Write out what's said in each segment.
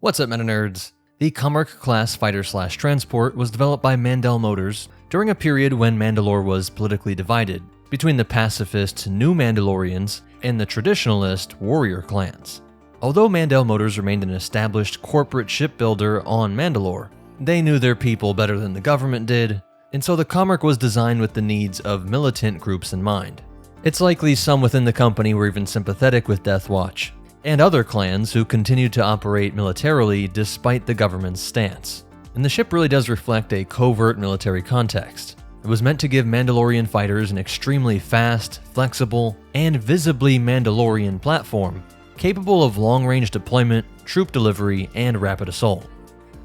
What's up, Meta Nerds? The Kom'rk-class fighter/transport was developed by Mandel Motors during a period when Mandalore was politically divided between the pacifist New Mandalorians and the traditionalist warrior clans. Although Mandel Motors remained an established corporate shipbuilder on Mandalore, they knew their people better than the government did, and so the Kom'rk was designed with the needs of militant groups in mind. It's likely some within the company were even sympathetic with Death Watch, and other clans who continued to operate militarily despite the government's stance. And the ship really does reflect a covert military context. It was meant to give Mandalorian fighters an extremely fast, flexible, and visibly Mandalorian platform, capable of long-range deployment, troop delivery, and rapid assault.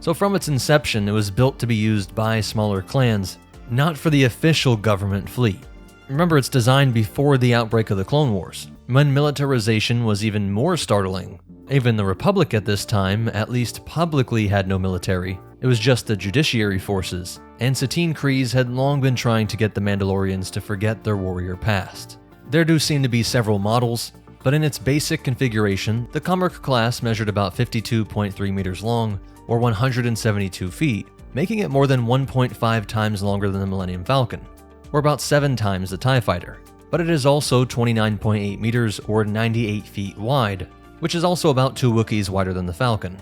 So from its inception, it was built to be used by smaller clans, not for the official government fleet. Remember, it's designed before the outbreak of the Clone Wars, when militarization was even more startling. Even the Republic at this time, at least publicly, had no military. It was just the judiciary forces, and Satine Kryze had long been trying to get the Mandalorians to forget their warrior past. There do seem to be several models, but in its basic configuration, the Kom'rk-class measured about 52.3 meters long, or 172 feet, making it more than 1.5 times longer than the Millennium Falcon, or about 7 times the TIE Fighter. But it is also 29.8 meters or 98 feet wide, which is also about 2 Wookiees wider than the Falcon.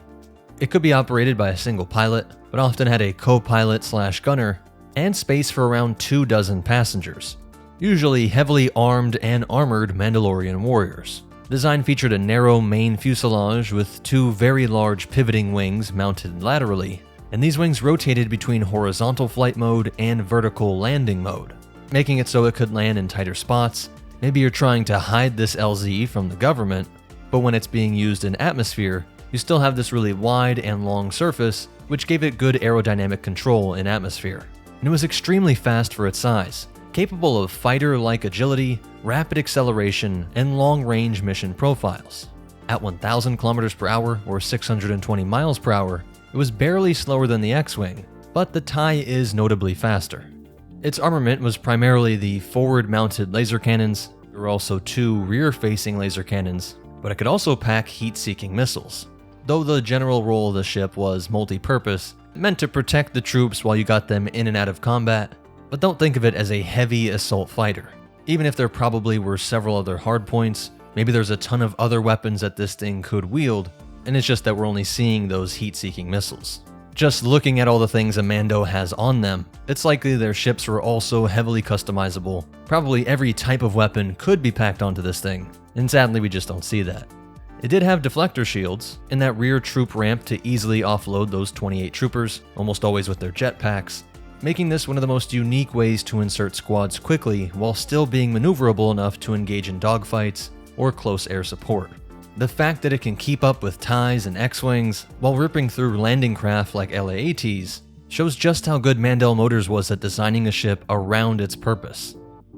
It could be operated by a single pilot, but often had a co-pilot/gunner, and space for around 24 passengers, usually heavily armed and armored Mandalorian warriors. Design featured a narrow main fuselage with 2 very large pivoting wings mounted laterally, and these wings rotated between horizontal flight mode and vertical landing mode, making it so it could land in tighter spots. Maybe you're trying to hide this LZ from the government, but when it's being used in atmosphere, you still have this really wide and long surface, which gave it good aerodynamic control in atmosphere. And it was extremely fast for its size, capable of fighter-like agility, rapid acceleration, and long-range mission profiles. At 1,000 kilometers per hour or 620 miles per hour, it was barely slower than the X-Wing, but the TIE is notably faster. Its armament was primarily the forward-mounted laser cannons. There were also 2 rear-facing laser cannons, but it could also pack heat-seeking missiles. Though the general role of the ship was multi-purpose, meant to protect the troops while you got them in and out of combat, but don't think of it as a heavy assault fighter. Even if there probably were several other hardpoints, maybe there's a ton of other weapons that this thing could wield, and it's just that we're only seeing those heat-seeking missiles. Just looking at all the things a Mando has on them, it's likely their ships were also heavily customizable. Probably every type of weapon could be packed onto this thing, and sadly we just don't see that. It did have deflector shields, and that rear troop ramp to easily offload those 28 troopers, almost always with their jetpacks, making this one of the most unique ways to insert squads quickly while still being maneuverable enough to engage in dogfights or close air support. The fact that it can keep up with TIEs and X-Wings while ripping through landing craft like LAATs shows just how good Mandel Motors was at designing a ship around its purpose.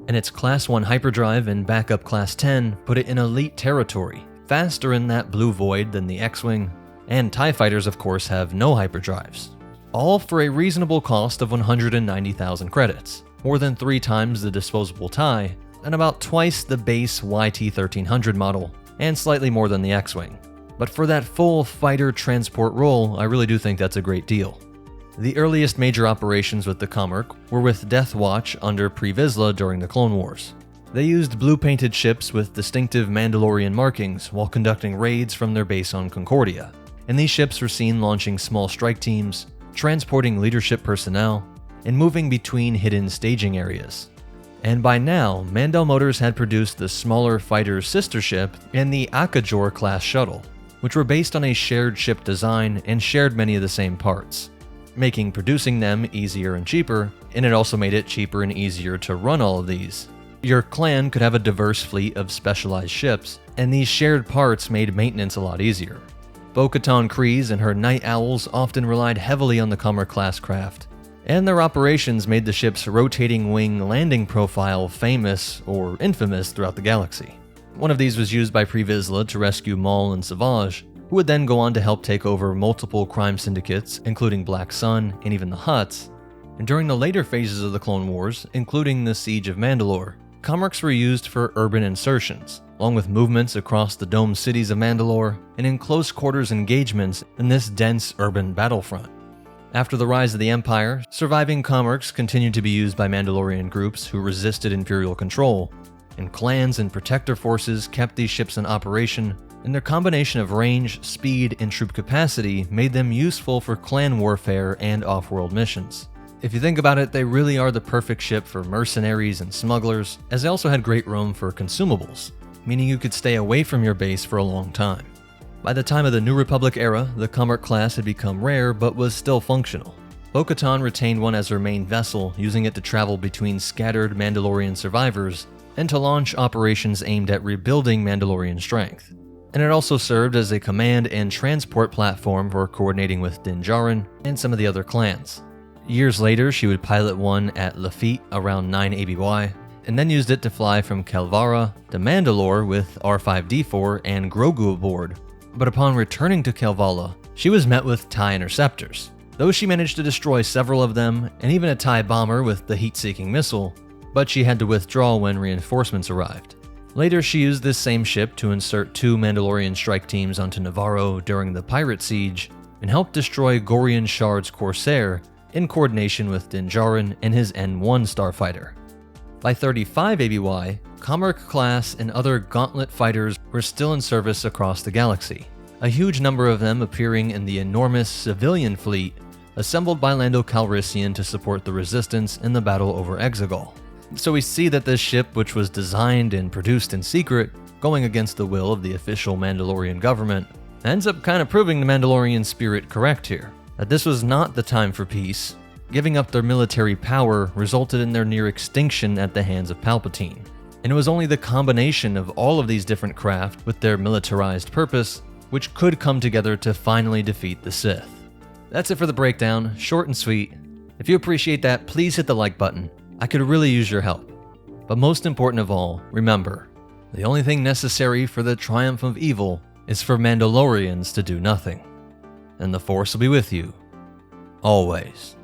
And its Class 1 hyperdrive and backup Class 10 put it in elite territory, faster in that blue void than the X-Wing, and TIE fighters of course have no hyperdrives. All for a reasonable cost of 190,000 credits, more than 3 times the disposable TIE, and about twice the base YT-1300 model, and slightly more than the X-Wing. But for that full fighter transport role, I really do think that's a great deal. The earliest major operations with the Kom'rk were with Death Watch under Pre Vizsla during the Clone Wars. They used blue-painted ships with distinctive Mandalorian markings while conducting raids from their base on Concordia, and these ships were seen launching small strike teams, transporting leadership personnel, and moving between hidden staging areas. And by now, Mandel Motors had produced the smaller fighter sister ship and the Kom'rk-class shuttle, which were based on a shared ship design and shared many of the same parts, making producing them easier and cheaper, and it also made it cheaper and easier to run all of these. Your clan could have a diverse fleet of specialized ships, and these shared parts made maintenance a lot easier. Bo-katan Kryze and her Night Owls often relied heavily on the Kom'rk-class craft, and their operations made the ship's rotating wing landing profile famous or infamous throughout the galaxy. One of these was used by Pre Vizsla to rescue Maul and Savage, who would then go on to help take over multiple crime syndicates, including Black Sun and even the Hutts. And during the later phases of the Clone Wars, including the Siege of Mandalore, Kom'rks were used for urban insertions, along with movements across the domed cities of Mandalore and in close quarters engagements in this dense urban battlefront. After the rise of the Empire, surviving Kom'rks continued to be used by Mandalorian groups who resisted Imperial control, and clans and protector forces kept these ships in operation, and their combination of range, speed, and troop capacity made them useful for clan warfare and off-world missions. If you think about it, they really are the perfect ship for mercenaries and smugglers, as they also had great room for consumables, meaning you could stay away from your base for a long time. By the time of the New Republic era, the Kom'rk-class had become rare but was still functional. Bo-katan retained one as her main vessel, using it to travel between scattered Mandalorian survivors and to launch operations aimed at rebuilding Mandalorian strength. And it also served as a command and transport platform for coordinating with Din Djarin and some of the other clans. Years later, she would pilot one at Lafitte around 9 ABY, and then used it to fly from Kelvara to Mandalore with R5-D4 and Grogu aboard. But upon returning to Kelvala, she was met with TIE interceptors. Though she managed to destroy several of them, and even a TIE bomber with the heat-seeking missile, but she had to withdraw when reinforcements arrived. Later, she used this same ship to insert 2 Mandalorian strike teams onto Navarro during the Pirate Siege, and helped destroy Gorian Shard's Corsair in coordination with Din Djarin and his N1 starfighter. By 35 ABY, Kom'rk-class and other Gauntlet fighters were still in service across the galaxy, a huge number of them appearing in the enormous civilian fleet assembled by Lando Calrissian to support the Resistance in the battle over Exegol. So we see that this ship, which was designed and produced in secret, going against the will of the official Mandalorian government, ends up kind of proving the Mandalorian spirit correct here, that this was not the time for peace. Giving up their military power resulted in their near extinction at the hands of Palpatine. And it was only the combination of all of these different craft with their militarized purpose which could come together to finally defeat the Sith. That's it for the breakdown, short and sweet. If you appreciate that, please hit the like button. I could really use your help. But most important of all, remember, the only thing necessary for the triumph of evil is for Mandalorians to do nothing. And the Force will be with you, always.